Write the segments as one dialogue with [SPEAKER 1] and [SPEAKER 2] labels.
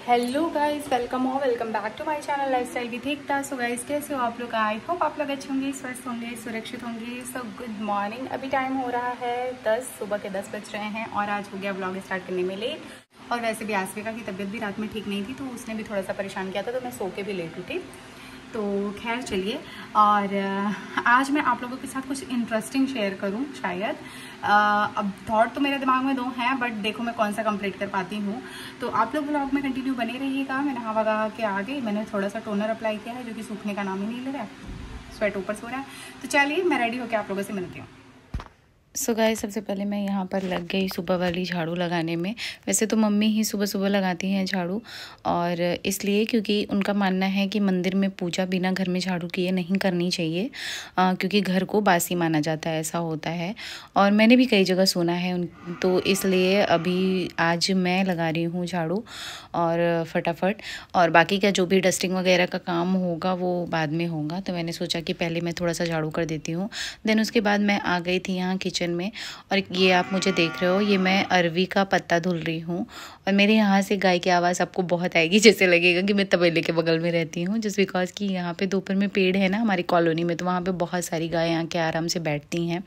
[SPEAKER 1] Hello guys, welcome back to my channel lifestyle with Ekta. So guys, कैसे हो आप लोग? आई होप आप लोग अच्छे होंगे, स्वस्थ होंगे, सुरक्षित होंगे। So good morning. अभी टाइम हो रहा है 10, सुबह के 10 बज रहे हैं और आज हो गया व्लॉग स्टार्ट करने में लेट। और वैसे भी आसविका की तबीयत भी रात में ठीक नहीं थी, तो उसने भी थोड़ा सा परेशान किया था, तो मैं सो के भी लेट उठी। तो खैर चलिए, और आज मैं आप लोगों के साथ कुछ इंटरेस्टिंग शेयर करूं शायद। अब थॉट तो मेरे दिमाग में दो हैं, बट देखो मैं कौन सा कंप्लीट कर पाती हूँ। तो आप लोग व्लॉग में कंटिन्यू बने रहिएगा। मैं नहा वहा के आ गई, मैंने थोड़ा सा टोनर अप्लाई किया है जो कि सूखने का नाम ही नहीं ले रहा है, स्वेट ऊपर सो रहा है। तो चलिए मैं रेडी होकर आप लोगों से मिलती हूँ।
[SPEAKER 2] सो गाइस, सबसे पहले मैं यहाँ पर लग गई सुबह वाली झाड़ू लगाने में। वैसे तो मम्मी ही सुबह सुबह लगाती हैं झाड़ू, और इसलिए क्योंकि उनका मानना है कि मंदिर में पूजा बिना घर में झाड़ू किए नहीं करनी चाहिए, क्योंकि घर को बासी माना जाता है, ऐसा होता है। और मैंने भी कई जगह सुना है तो इसलिए अभी आज मैं लगा रही हूँ झाड़ू और फटाफट। और बाकी का जो भी डस्टिंग वगैरह का काम होगा वो बाद में होगा, तो मैंने सोचा कि पहले मैं थोड़ा सा झाड़ू कर देती हूँ। देन उसके बाद मैं आ गई थी यहाँ किचन में। और ये आप मुझे देख रहे हो, ये मैं अरवी का पत्ता धुल रही हूँ। और मेरे यहाँ से गाय की आवाज़ आपको बहुत आएगी, जैसे लगेगा कि मैं तबेले के बगल में रहती हूँ, जस्ट बिकॉज कि यहाँ पे दोपहर में पेड़ है ना हमारी कॉलोनी में, तो वहाँ पे बहुत सारी गायें आके आराम से बैठती हैं।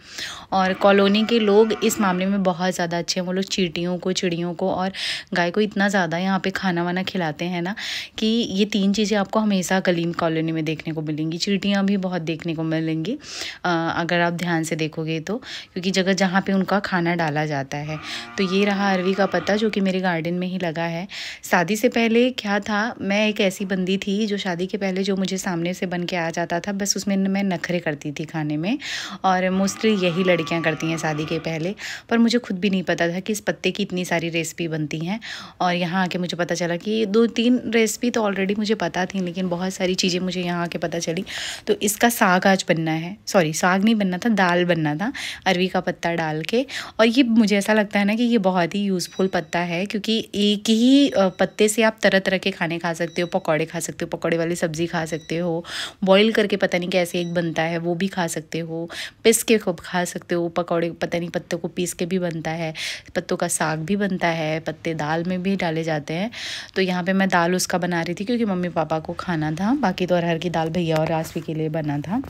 [SPEAKER 2] और कॉलोनी के लोग इस मामले में बहुत ज़्यादा अच्छे हैं। वो लोग चींटियों को, चिड़ियों को और गाय को इतना ज़्यादा यहाँ पे खाना वाना खिलाते हैं ना, कि ये 3 चीज़ें आपको हमेशा कलीम कॉलोनी में देखने को मिलेंगी। चींटियाँ भी बहुत देखने को मिलेंगी अगर आप ध्यान से देखोगे तो, क्योंकि जगह जहाँ पे उनका खाना डाला जाता है। तो ये रहा अरवी का पत्ता, जो कि मेरे गार्डन में ही लगा है। शादी से पहले क्या था, मैं एक ऐसी बंदी थी जो शादी के पहले जो मुझे सामने से बन के आ जाता था, बस उसमें मैं नखरे करती थी खाने में। और मोस्टली यही लड़कियां करती हैं शादी के पहले। पर मुझे खुद भी नहीं पता था कि इस पत्ते की इतनी सारी रेसिपी बनती हैं। और यहाँ आके मुझे पता चला कि 2-3 रेसिपी तो ऑलरेडी मुझे पता थी, लेकिन बहुत सारी चीज़ें मुझे यहाँ आके पता चली। तो इसका साग आज बनना है, सॉरी साग नहीं बनना था, दाल बनना था अरवी का पत्ता डाल के। और ये मुझे ऐसा लगता है ना कि ये बहुत ही यूज़फुल पत्ता है, क्योंकि एक ही पत्ते से आप तरह तरह के खाने खा सकते हो। पकौड़े खा सकते हो, पकौड़े वाली सब्ज़ी खा सकते हो, बॉईल करके पता नहीं कैसे एक बनता है वो भी खा सकते हो, पीस के खूब खा सकते हो पकौड़े, पता नहीं पत्तों को पीस के भी बनता है, पत्तों का साग भी बनता है, पत्ते दाल में भी डाले जाते हैं। तो यहाँ पे मैं दाल उसका बना रही थी क्योंकि मम्मी पापा को खाना था, बाकी तो अरहर की दाल भैया और आसवी के लिए बना था।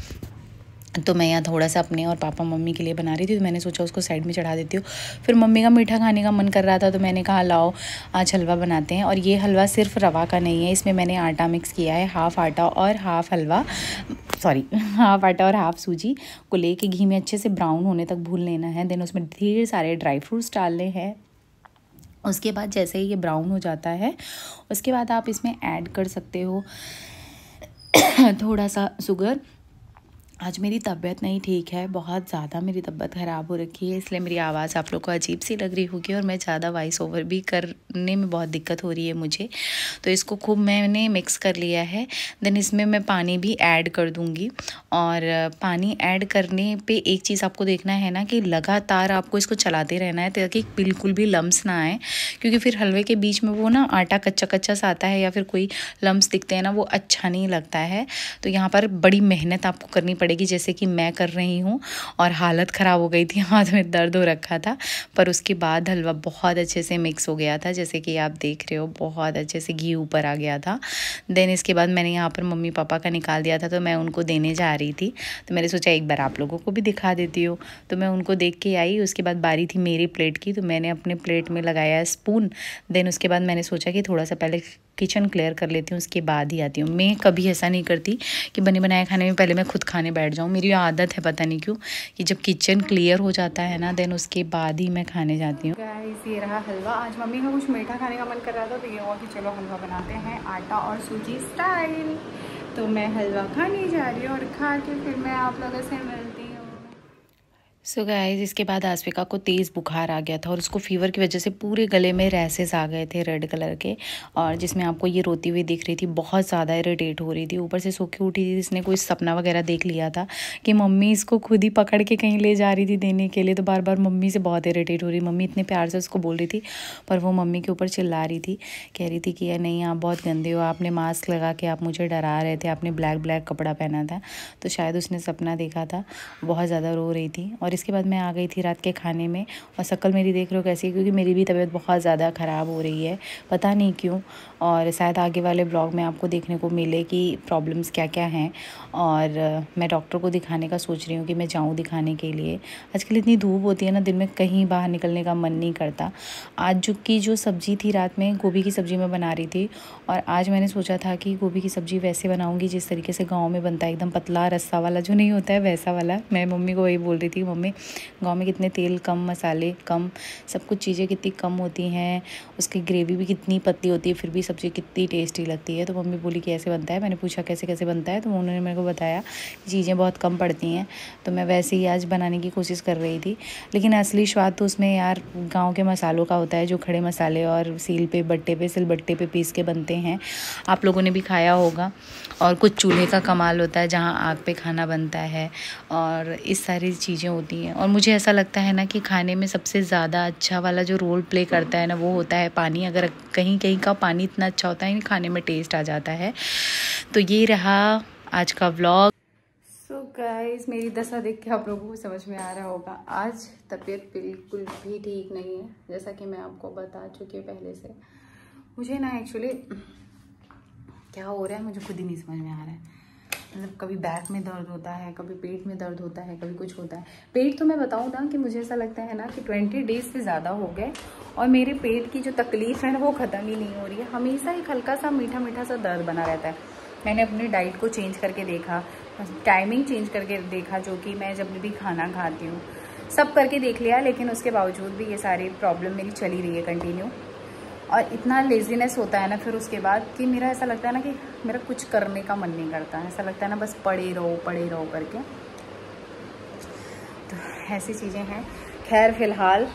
[SPEAKER 2] तो मैं यहाँ थोड़ा सा अपने और पापा मम्मी के लिए बना रही थी, तो मैंने सोचा उसको साइड में चढ़ा देती हूँ। फिर मम्मी का मीठा खाने का मन कर रहा था, तो मैंने कहा लाओ आज हलवा बनाते हैं। और ये हलवा सिर्फ रवा का नहीं है, इसमें मैंने आटा मिक्स किया है, हाफ़ आटा और हाफ़ हलवा, सॉरी हाफ़ आटा और हाफ़ सूजी को लेके घी में अच्छे से ब्राउन होने तक भून लेना है। देन उसमें ढेर सारे ड्राई फ्रूट्स डालने हैं। उसके बाद जैसे ही ये ब्राउन हो जाता है, उसके बाद आप इसमें ऐड कर सकते हो थोड़ा सा शुगर। आज मेरी तबीयत नहीं ठीक है, बहुत ज़्यादा मेरी तबीयत ख़राब हो रखी है, इसलिए मेरी आवाज़ आप लोग को अजीब सी लग रही होगी, और मैं ज़्यादा वॉइस ओवर भी करने में बहुत दिक्कत हो रही है मुझे। तो इसको खूब मैंने मिक्स कर लिया है। देन इसमें मैं पानी भी ऐड कर दूँगी। और पानी ऐड करने पे एक चीज़ आपको देखना है ना, कि लगातार आपको इसको चलाते रहना है ताकि बिल्कुल भी लम्स ना आए, क्योंकि फिर हलवे के बीच में वो ना आटा कच्चा कच्चा सा आता है, या फिर कोई लम्स दिखते हैं ना, वो अच्छा नहीं लगता है। तो यहाँ पर बड़ी मेहनत आपको करनी पड़ेगी, जैसे कि मैं कर रही हूँ। और हालत ख़राब हो गई थी, हाथ में दर्द हो रखा था। पर उसके बाद हलवा बहुत अच्छे से मिक्स हो गया था, जैसे कि आप देख रहे हो, बहुत अच्छे से घी ऊपर आ गया था। देन इसके बाद मैंने यहाँ पर मम्मी पापा का निकाल दिया था, तो मैं उनको देने जा रही थी। तो मैंने सोचा एक बार आप लोगों को भी दिखा देती हूँ। तो मैं उनको देख के आई। उसके बाद बारी थी मेरी प्लेट की, तो मैंने अपने प्लेट में लगाया स्पून। देन उसके बाद मैंने सोचा कि थोड़ा सा पहले किचन क्लियर कर लेती हूँ, उसके बाद ही आती हूँ। मैं कभी ऐसा नहीं करती कि बने बनाए खाने में पहले मैं खुद खाने बैठ जाऊँ। मेरी आदत है पता नहीं क्यों, कि जब किचन क्लियर हो जाता है ना, देन उसके बाद ही मैं खाने जाती हूँ।
[SPEAKER 1] गाइस, ये रहा हलवा। आज मम्मी का कुछ मीठा खाने का मन कर रहा था, तो ये हुआ कि चलो हलवा बनाते हैं आटा और सूजी स्टाइल। तो मैं हलवा खाने जा रही हूँ, और खा के फिर मैं आप लोगों से मिलती हूँ।
[SPEAKER 2] सो गाइस, इसके बाद आसविका को तेज़ बुखार आ गया था, और उसको फीवर की वजह से पूरे गले में रैसेस आ गए थे रेड कलर के, और जिसमें आपको ये रोती हुई दिख रही थी, बहुत ज़्यादा इरिटेट हो रही थी। ऊपर से सो के उठी थी, इसने कोई सपना वगैरह देख लिया था कि मम्मी इसको खुद ही पकड़ के कहीं ले जा रही थी देने के लिए, तो बार बार मम्मी से बहुत इरिटेट हो रही। मम्मी इतने प्यार से उसको बोल रही थी, पर वो मम्मी के ऊपर चिल्ला रही थी, कह रही थी कि यार नहीं, आप बहुत गंदे हो, आपने मास्क लगा के आप मुझे डरा रहे थे, आपने ब्लैक ब्लैक कपड़ा पहना था। तो शायद उसने सपना देखा था, बहुत ज़्यादा रो रही थी। और और इसके बाद मैं आ गई थी रात के खाने में। और शक्ल मेरी देख रहे हो कैसी है, क्योंकि मेरी भी तबीयत बहुत ज़्यादा ख़राब हो रही है, पता नहीं क्यों। और शायद आगे वाले ब्लॉग में आपको देखने को मिले कि प्रॉब्लम्स क्या क्या हैं। और मैं डॉक्टर को दिखाने का सोच रही हूँ कि मैं जाऊँ दिखाने के लिए। आजकल इतनी धूप होती है ना, दिन में कहीं बाहर निकलने का मन नहीं करता। आज जो सब्ज़ी थी रात में, गोभी की सब्ज़ी मैं बना रही थी। और आज मैंने सोचा था कि गोभी की सब्ज़ी वैसे बनाऊँगी जिस तरीके से गाँव में बनता है, एकदम पतला रस्सा वाला जो नहीं होता है वैसा वाला। मैं मम्मी को वही बोल रही थी, मम्मी गाँव में कितने तेल कम, मसाले कम, सब कुछ चीज़ें कितनी कम होती हैं, उसकी ग्रेवी भी कितनी पतली होती है, फिर भी सब्ज़ी कितनी टेस्टी लगती है। तो मम्मी बोली कि ऐसे बनता है। मैंने पूछा कैसे कैसे बनता है, तो उन्होंने मेरे को बताया चीज़ें बहुत कम पड़ती हैं। तो मैं वैसे ही आज बनाने की कोशिश कर रही थी। लेकिन असली स्वाद तो उसमें यार गाँव के मसालों का होता है, जो खड़े मसाले और सिलबट्टे पे पीस के बनते हैं। आप लोगों ने भी खाया होगा। और कुछ चूल्हे का कमाल होता है जहाँ आग पे खाना बनता है, और इस सारी चीज़ें होती हैं। और मुझे ऐसा लगता है ना कि खाने में सबसे ज़्यादा अच्छा वाला जो रोल प्ले करता है ना, वो होता है पानी। अगर कहीं कहीं का पानी इतना अच्छा होता है, खाने में टेस्ट आ जाता है। तो ये रहा आज का व्लॉग।
[SPEAKER 1] सो गाइस, मेरी दशा देख के आप लोगों को समझ में आ रहा होगा, आज तबीयत बिल्कुल भी ठीक नहीं है, जैसा कि मैं आपको बता चुकी हूँ पहले से। मुझे ना एक्चुअली क्या हो रहा है मुझे खुद ही नहीं समझ में आ रहा है। मतलब कभी बैक में दर्द होता है, कभी पेट में दर्द होता है, कभी कुछ होता है। पेट तो मैं बताऊँ ना कि मुझे ऐसा लगता है ना कि 20 डेज से ज़्यादा हो गए, और मेरे पेट की जो तकलीफ़ है ना वो ख़त्म ही नहीं हो रही है। हमेशा एक हल्का सा मीठा मीठा सा दर्द बना रहता है। मैंने अपनी डाइट को चेंज करके देखा, टाइमिंग चेंज करके देखा, जो कि मैं जब भी खाना खाती हूँ सब करके देख लिया, लेकिन उसके बावजूद भी ये सारी प्रॉब्लम मेरी चली रही है कंटिन्यू। और इतना लेजीनेस होता है ना फिर उसके बाद कि मेरा ऐसा लगता है ना कि मेरा कुछ करने का मन नहीं करता, ऐसा लगता है ना बस पड़े रहो करके। तो ऐसी चीज़ें हैं। खैर फ़िलहाल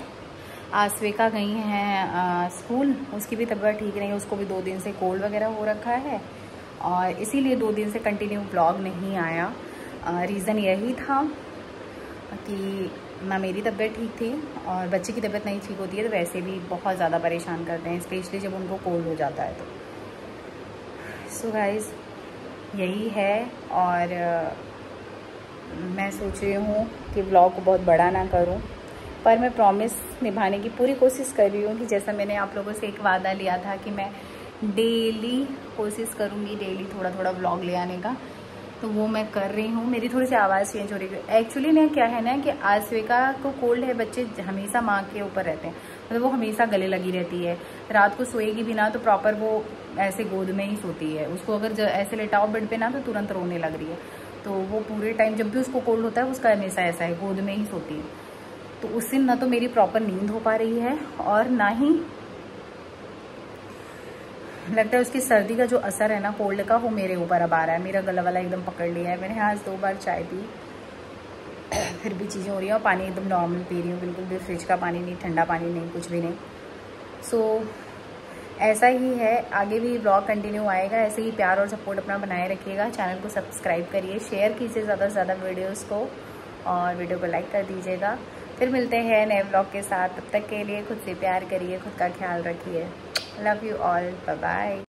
[SPEAKER 1] आस्विका गई हैं स्कूल, उसकी भी तबीयत ठीक नहीं है, उसको भी 2 दिन से कोल्ड वगैरह हो रखा है, और इसीलिए 2 दिन से कंटिन्यू ब्लॉग नहीं आया। रीज़न यही था कि ना मेरी तबीयत ठीक थी, और बच्चे की तबीयत नहीं ठीक होती है तो वैसे भी बहुत ज़्यादा परेशान करते हैं, स्पेशली जब उनको कोल्ड हो जाता है तो। सो गाइस, यही है। और मैं सोच रही हूँ कि ब्लॉग को बहुत बड़ा ना करूँ, पर मैं प्रॉमिस निभाने की पूरी कोशिश कर रही हूँ कि जैसा मैंने आप लोगों से एक वादा लिया था कि मैं डेली कोशिश करूँगी, डेली थोड़ा थोड़ा ब्लॉग ले आने का, तो वो मैं कर रही हूँ। मेरी थोड़ी सी आवाज़ चेंज हो रही है एक्चुअली ना, क्या है ना कि आस्विका को कोल्ड है, बच्चे हमेशा माँ के ऊपर रहते हैं, मतलब वो हमेशा गले लगी रहती है। रात को सोएगी भी ना तो प्रॉपर वो ऐसे गोद में ही सोती है। उसको अगर ऐसे लेटाओ बेड पे ना तो तुरंत रोने लग रही है। तो वो पूरे टाइम जब भी उसको कोल्ड होता है उसका हमेशा ऐसा है, गोद में ही सोती है। तो उस दिन ना तो मेरी प्रॉपर नींद हो पा रही है, और ना ही लगता है उसकी सर्दी का जो असर है ना कोल्ड का, वो मेरे ऊपर अब आ रहा है। मेरा गला वाला एकदम पकड़ लिया है। मैंने आज 2 बार चाय पी, फिर भी चीज़ें हो रही हैं। और पानी एकदम नॉर्मल पी रही हूँ, बिल्कुल भी फ्रिज का पानी नहीं, ठंडा पानी नहीं, कुछ भी नहीं। सो ऐसा ही है, आगे भी ब्लॉग कंटिन्यू आएगा। ऐसे ही प्यार और सपोर्ट अपना बनाए रखिएगा। चैनल को सब्सक्राइब करिए, शेयर कीजिए ज़्यादा से ज़्यादा वीडियोज़ को, और वीडियो को लाइक कर दीजिएगा। फिर मिलते हैं नए ब्लॉग के साथ। तब तक के लिए खुद से प्यार करिए, खुद का ख्याल रखिए। Love you all, bye bye.